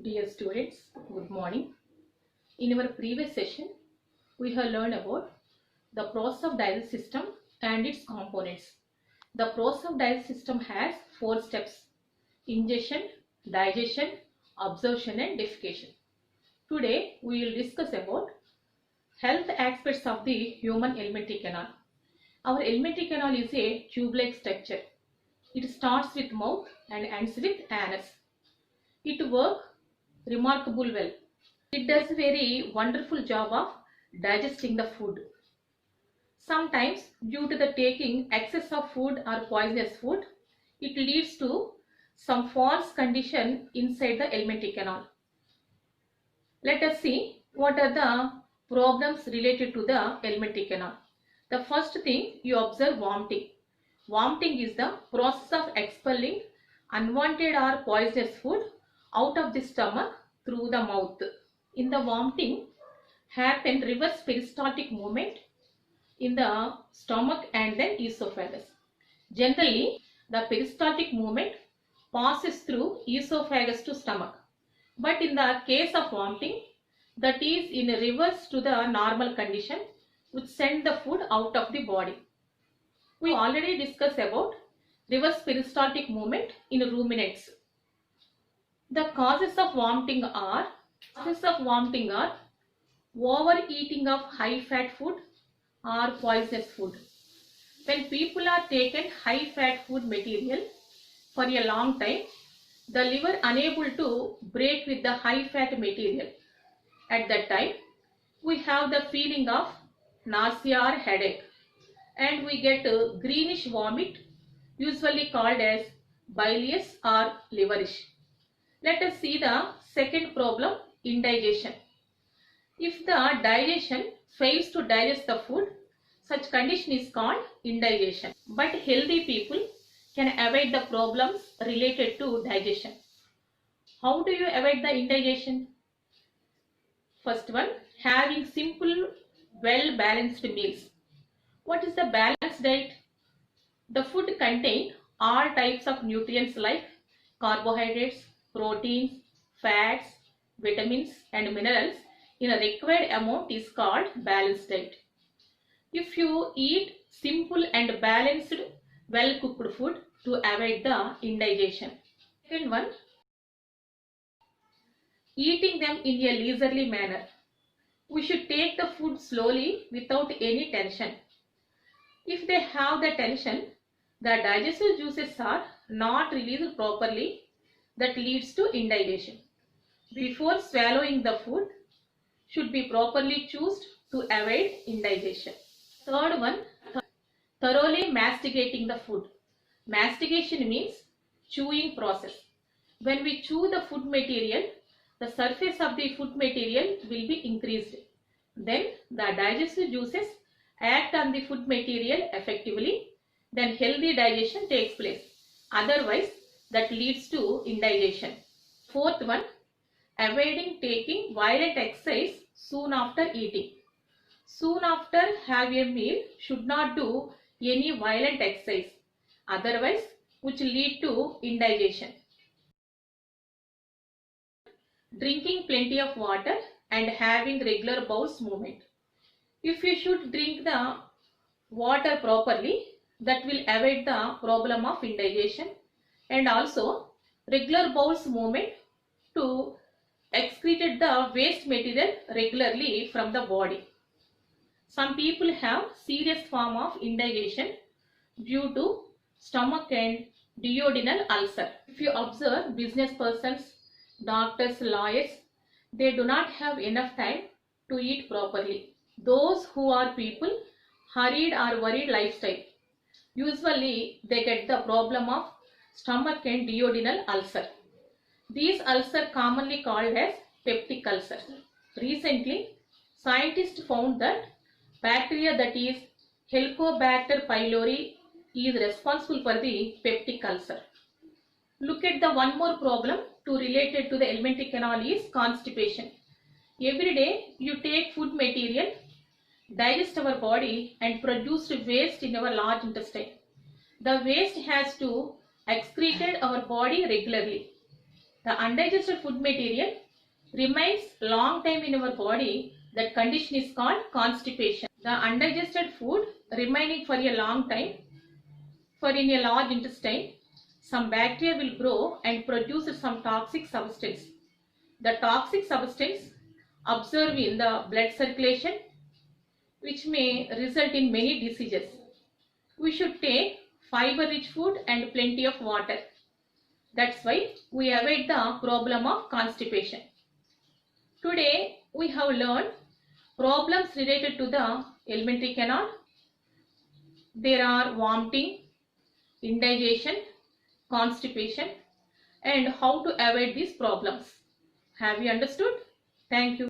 Dear students, good morning. In our previous session, we have learned about the process of digestive system and its components. The process of digestive system has 4 steps: ingestion, digestion, absorption and defecation. Today, we will discuss about health aspects of the human alimentary canal. Our alimentary canal is a tube-like structure. It starts with mouth and ends with anus. It works remarkable well. It does a very wonderful job of digesting the food. Sometimes due to the taking excess of food or poisonous food, it leads to some false condition inside the alimentary canal. Let us see what are the problems related to the alimentary canal. The first thing, you observe vomiting. Vomiting is the process of expelling unwanted or poisonous food out of the stomach through the mouth. In the vomiting happen reverse peristaltic movement in the stomach and then esophagus. Generally, the peristaltic movement passes through esophagus to stomach. But in the case of vomiting, that is in reverse to the normal condition, which send the food out of the body. We already discussed about reverse peristaltic movement in ruminants. The causes of vomiting are overeating of high fat food or poisonous food. When people are taken high fat food material for a long time, the liver unable to break with the high fat material. At that time, we have the feeling of nausea or headache, and we get a greenish vomit, usually called as bilious or liverish. Let us see the second problem, indigestion. If the digestion fails to digest the food, such condition is called indigestion. But healthy people can avoid the problems related to digestion. How do you avoid the indigestion? First one, having simple, well-balanced meals. What is the balanced diet? The food contains all types of nutrients like carbohydrates, proteins, fats, vitamins and minerals in a required amount is called balanced diet. If you eat simple and balanced, well cooked food to avoid the indigestion. Second one, eating them in a leisurely manner. We should take the food slowly without any tension. If they have the tension, the digestive juices are not released properly. That leads to indigestion. Before swallowing the food, should be properly chewed to avoid indigestion. Third one, thoroughly masticating the food. Mastication means chewing process. When we chew the food material, the surface of the food material will be increased. Then the digestive juices act on the food material effectively. Then healthy digestion takes place. Otherwise, that leads to indigestion. Fourth one, avoiding taking violent exercise soon after eating. Soon after have a meal, should not do any violent exercise. Otherwise, which lead to indigestion. Drinking plenty of water and having regular bowels movement. If you should drink the water properly, that will avoid the problem of indigestion. And also regular bowels movement to excrete the waste material regularly from the body. Some people have serious form of indigestion due to stomach and duodenal ulcer. If you observe business persons, doctors, lawyers, they do not have enough time to eat properly. Those who are people hurried or worried lifestyle, usually they get the problem of stomach and duodenal ulcer. These ulcers commonly called as peptic ulcer. Recently, scientists found that bacteria, that is Helicobacter pylori, is responsible for the peptic ulcer. Look at the one more problem related to the alimentary canal is constipation. Every day you take food material, digest our body and produce waste in our large intestine. The waste has to excreted our body regularly. The undigested food material remains long time in our body. That condition is called constipation. The undigested food remaining for a long time, for in a large intestine, some bacteria will grow and produce some toxic substance. The toxic substance absorb in the blood circulation, which may result in many diseases. We should take fiber-rich food and plenty of water. That's why we avoid the problem of constipation. Today we have learned problems related to the alimentary canal. There are vomiting, indigestion, constipation, and how to avoid these problems. Have you understood? Thank you.